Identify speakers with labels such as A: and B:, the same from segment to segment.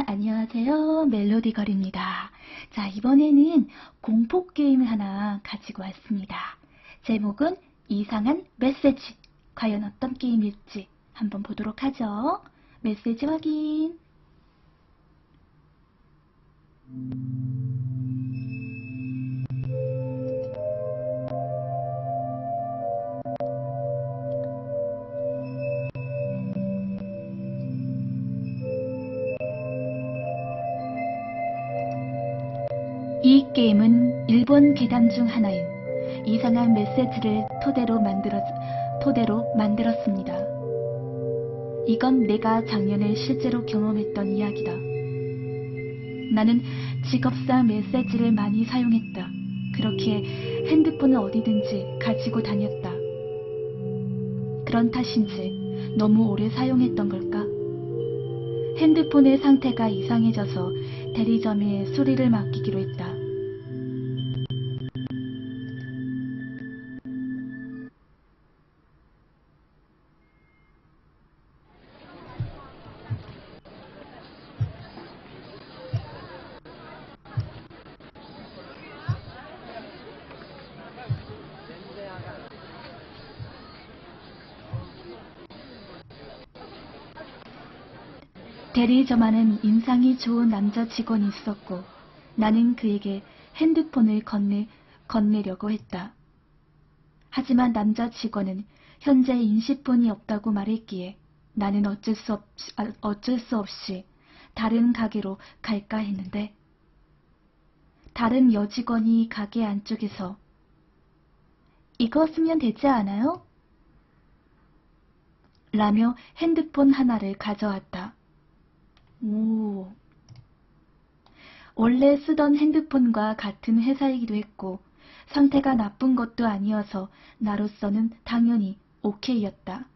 A: 안녕하세요. 멜로디걸입니다. 자, 이번에는 공포게임을 하나 가지고 왔습니다. 제목은 이상한 메시지. 과연 어떤 게임일지 한번 보도록 하죠. 메시지 확인. 이 게임은 일본 괴담 중 하나인 이상한 메시지를 토대로 만들었습니다. 이건 내가 작년에 실제로 경험했던 이야기다. 나는 직업상 메시지를 많이 사용했다. 그렇게 핸드폰을 어디든지 가지고 다녔다. 그런 탓인지 너무 오래 사용했던 걸까? 핸드폰의 상태가 이상해져서 대리점에 수리를 맡기기로 했다. 대리점 안엔 인상이 좋은 남자 직원이 있었고 나는 그에게 핸드폰을 건네려고 했다. 하지만 남자 직원은 현재 인식폰이 없다고 말했기에 나는 어쩔 수 없이 다른 가게로 갈까 했는데 다른 여직원이 가게 안쪽에서 이거 쓰면 되지 않아요? 라며 핸드폰 하나를 가져왔다. 오. 원래 쓰던 핸드폰과 같은 회사이기도 했고 상태가 나쁜 것도 아니어서 나로서는 당연히 오케이였다.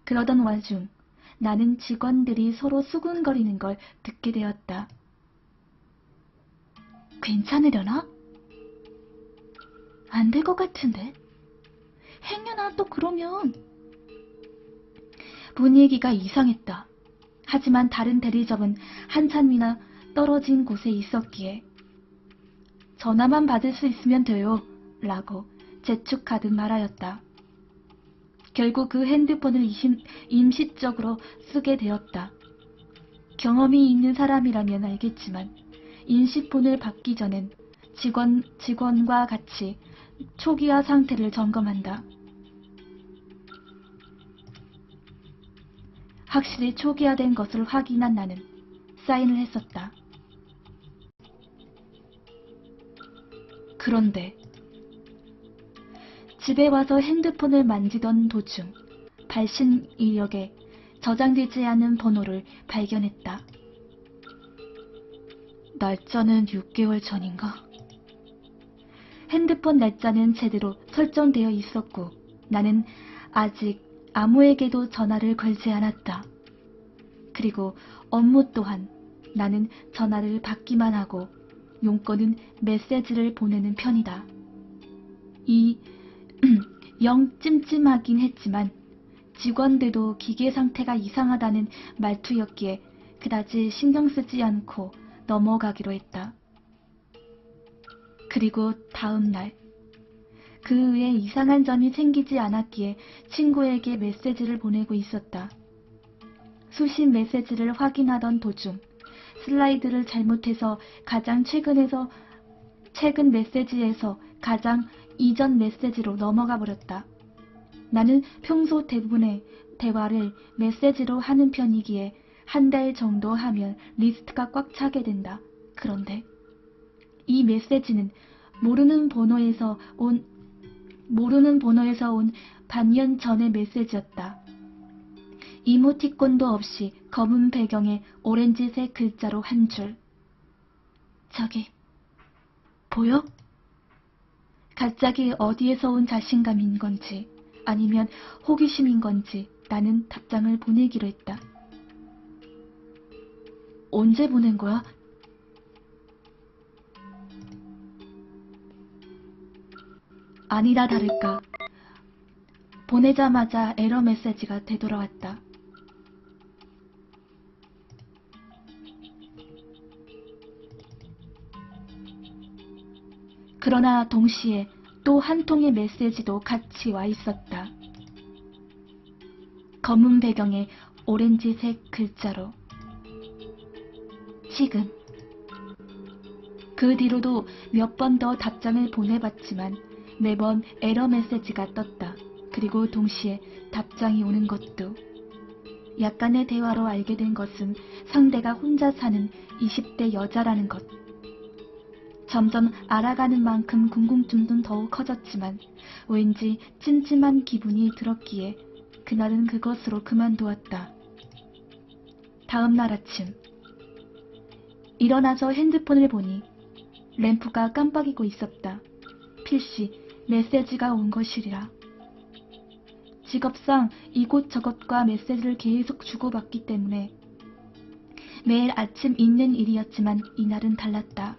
A: 그러던 와중 나는 직원들이 서로 수군거리는 걸 듣게 되었다. 괜찮으려나? 안 될 것 같은데? 행여나 또 그러면... 분위기가 이상했다. 하지만 다른 대리점은 한참이나 떨어진 곳에 있었기에 전화만 받을 수 있으면 돼요 라고 재촉하듯 말하였다. 결국 그 핸드폰을 임시적으로 쓰게 되었다. 경험이 있는 사람이라면 알겠지만 인식폰을 받기 전엔 직원과 같이 초기화 상태를 점검한다. 확실히 초기화된 것을 확인한 나는 사인을 했었다. 그런데 집에 와서 핸드폰을 만지던 도중 발신 이력에 저장되지 않은 번호를 발견했다. 날짜는 6개월 전인가? 핸드폰 날짜는 제대로 설정되어 있었고 나는 아직 아무에게도 전화를 걸지 않았다. 그리고 업무 또한 나는 전화를 받기만 하고 용건은 메시지를 보내는 편이다. 영 찜찜하긴 했지만 직원들도 기계 상태가 이상하다는 말투였기에 그다지 신경 쓰지 않고 넘어가기로 했다. 그리고 다음 날 그 후에 이상한 점이 생기지 않았기에 친구에게 메시지를 보내고 있었다. 수십 메시지를 확인하던 도중 슬라이드를 잘못해서 가장 최근 메시지에서 가장 이전 메시지로 넘어가 버렸다. 나는 평소 대부분의 대화를 메시지로 하는 편이기에 한 달 정도 하면 리스트가 꽉 차게 된다. 그런데 이 메시지는 모르는 번호에서 온 반년 전의 메시지였다. 이모티콘도 없이 검은 배경에 오렌지색 글자로 한 줄. 저기, 보여? 갑자기 어디에서 온 자신감인 건지 아니면 호기심인 건지 나는 답장을 보내기로 했다. 언제 보낸 거야? 아니라 다를까 보내자마자 에러 메시지가 되돌아왔다. 그러나 동시에 또 한 통의 메시지도 같이 와 있었다. 검은 배경에 오렌지색 글자로 지금. 그 뒤로도 몇 번 더 답장을 보내봤지만 매번 에러 메시지가 떴다. 그리고 동시에 답장이 오는 것도. 약간의 대화로 알게 된 것은 상대가 혼자 사는 20대 여자라는 것. 점점 알아가는 만큼 궁금증은 더욱 커졌지만 왠지 찜찜한 기분이 들었기에 그날은 그것으로 그만두었다. 다음 날 아침 일어나서 핸드폰을 보니 램프가 깜빡이고 있었다. 필시 메시지가 온 것이라. 직업상 이곳저곳과 메시지를 계속 주고받기 때문에 매일 아침 있는 일이었지만 이날은 달랐다.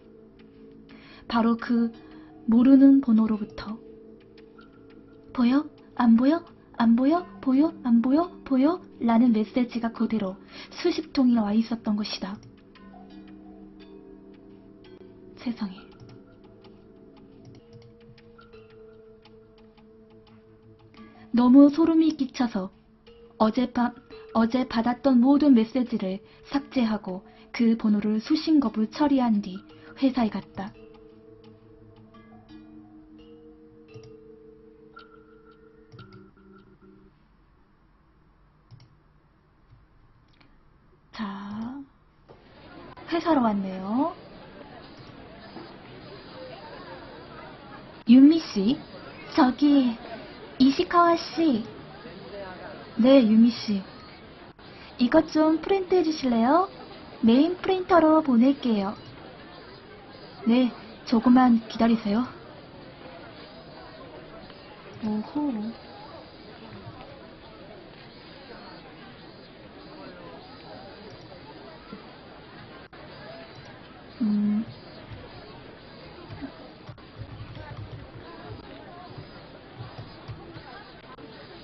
A: 바로 그 모르는 번호로부터 보여? 안 보여? 안 보여? 보여? 안 보여? 보여? 라는 메시지가 그대로 수십 통이나 와 있었던 것이다. 세상에. 너무 소름이 끼쳐서 어제 받았던 모든 메시지를 삭제하고 그 번호를 수신 거부 처리한 뒤 회사에 갔다. 자, 회사로 왔네요. 유미씨, 저기 이시카와씨. 네, 유미씨. 이것 좀 프린트해 주실래요? 메인 프린터로 보낼게요. 네, 조금만 기다리세요. 오호.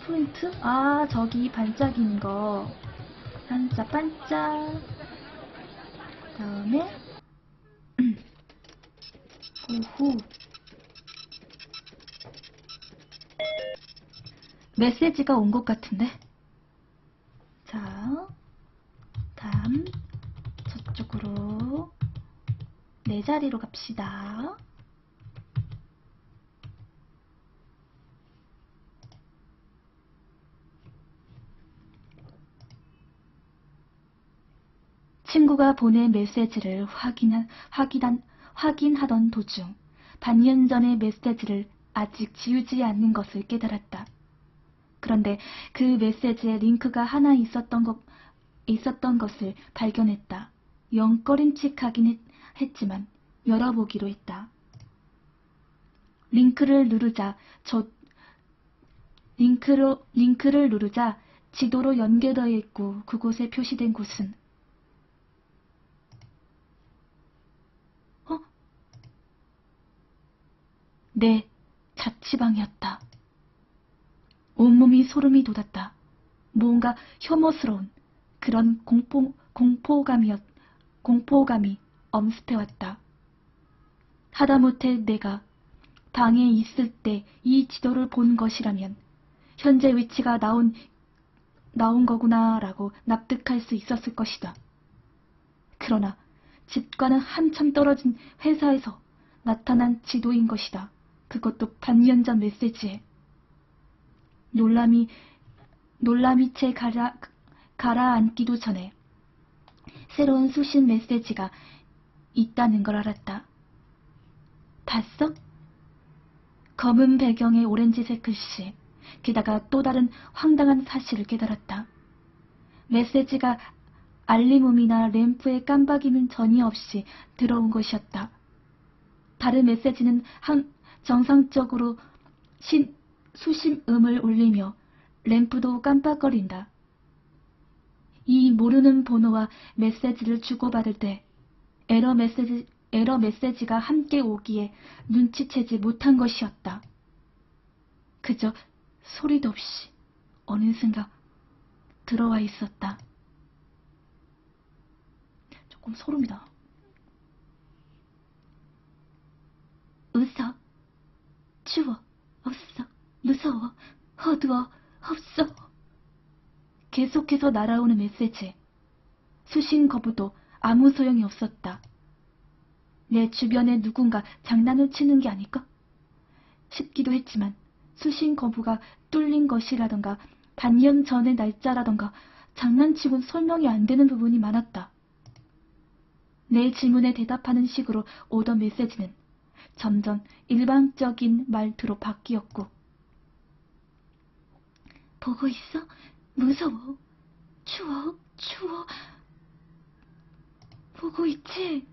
A: 프린트? 아, 저기 반짝이는 거. 반짝반짝. 다음에 오호. 메시지가 온 것 같은데. 자, 다음 저쪽으로 내 자리로 갑시다. 친구가 보낸 메시지를 확인하던 도중 반년 전의 메시지를 아직 지우지 않는 것을 깨달았다. 그런데 그 메시지에 링크가 하나 있었던 것을 발견했다. 영 꺼림칙하긴 했지만 열어보기로 했다. 링크를 누르자 지도로 연결되어 있고 그곳에 표시된 곳은 내 자취방이었다. 온몸이 소름이 돋았다. 뭔가 혐오스러운 그런 공포감이 엄습해왔다. 하다못해 내가 방에 있을 때 이 지도를 본 것이라면 현재 위치가 나온 거구나라고 납득할 수 있었을 것이다. 그러나 집과는 한참 떨어진 회사에서 나타난 지도인 것이다. 그것도 반년 전 메시지에. 놀람이 채 가라앉기도 전에 새로운 수신 메시지가 있다는 걸 알았다. 봤어? 검은 배경의 오렌지색 글씨. 게다가 또 다른 황당한 사실을 깨달았다. 메시지가 알림음이나 램프의 깜박임은 전혀 없이 들어온 것이었다. 다른 메시지는 정상적으로 수신음을 울리며 램프도 깜빡거린다. 이 모르는 번호와 메시지를 주고받을 때 에러 메시지가 함께 오기에 눈치채지 못한 것이었다. 그저 소리도 없이 어느샌가 들어와 있었다. 조금 소름이다. 웃어. 계속해서 날아오는 메시지. 수신 거부도 아무 소용이 없었다. 내 주변에 누군가 장난을 치는 게 아닐까 싶기도 했지만 수신 거부가 뚫린 것이라던가 반년 전의 날짜라던가 장난치곤 설명이 안 되는 부분이 많았다. 내 질문에 대답하는 식으로 오던 메시지는 점점 일방적인 말투로 바뀌었고, 보고 있어? 무서워. 추워. 보고 있지?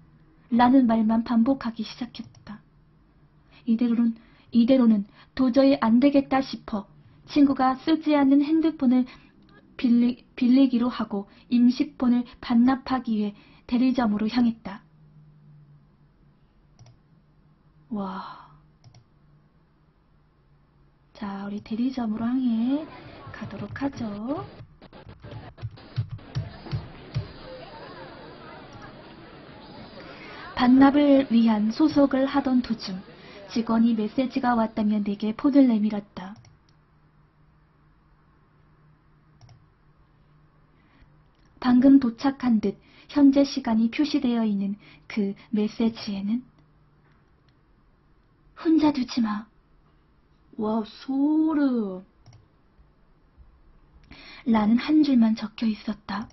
A: 라는 말만 반복하기 시작했다. 이대로는 도저히 안 되겠다 싶어 친구가 쓰지 않는 핸드폰을 빌리기로 하고 임시폰을 반납하기 위해 대리점으로 향했다. 와. 자, 우리 대리점으로 향해 가도록 하죠. 반납을 위한 소속을 하던 도중 직원이 메시지가 왔다며 내게 폰을 내밀었다. 방금 도착한 듯 현재 시간이 표시되어 있는 그 메시지에는 혼자 두지 마. 와, 소름. 라는 한 줄만 적혀 있었다.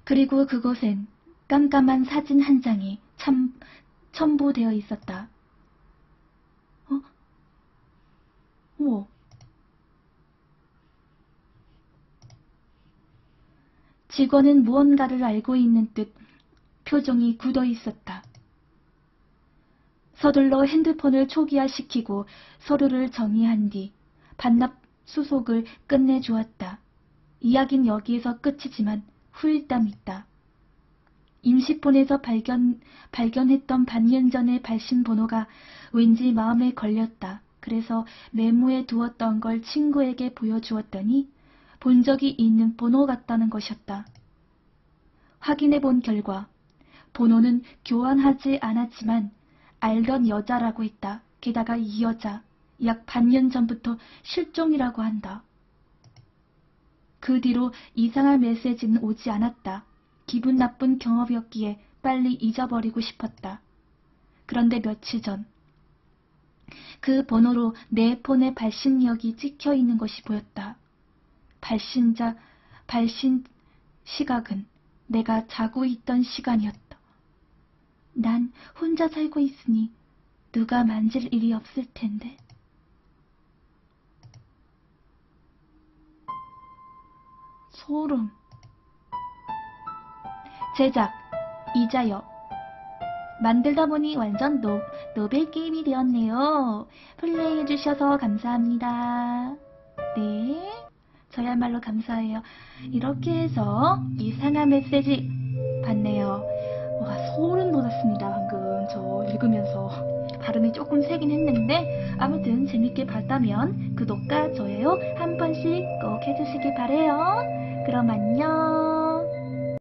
A: 그리고 그곳엔 깜깜한 사진 한 장이 첨부되어 있었다. 우와. 직원은 무언가를 알고 있는 듯 표정이 굳어 있었다. 서둘러 핸드폰을 초기화시키고 서류를 정리한 뒤 반납 수속을 끝내주었다. 이야기는 여기에서 끝이지만 후일담이 있다. 임시폰에서 발견했던 반년 전의 발신 번호가 왠지 마음에 걸렸다. 그래서 메모해 두었던 걸 친구에게 보여주었더니 본 적이 있는 번호 같다는 것이었다. 확인해 본 결과 번호는 교환하지 않았지만 알던 여자라고 했다. 게다가 이 여자 약 반년 전부터 실종이라고 한다. 그 뒤로 이상한 메시지는 오지 않았다. 기분 나쁜 경험이었기에 빨리 잊어버리고 싶었다. 그런데 며칠 전 그 번호로 내 폰에 발신력이 찍혀 있는 것이 보였다. 발신 시각은 내가 자고 있던 시간이었다. 난 혼자 살고 있으니 누가 만질 일이 없을 텐데. 소름. 제작 이자여. 만들다 보니 완전 노벨 게임이 되었네요. 플레이해주셔서 감사합니다. 네, 저야말로 감사해요. 이렇게 해서 이상한 메시지 봤네요. 와, 소름 돋았습니다. 방금 저 읽으면서 발음이 조금 세긴 했는데 아무튼 재밌게 봤다면 구독과 좋아요 한 번씩 꼭 해주시기 바래요. 그럼 안녕.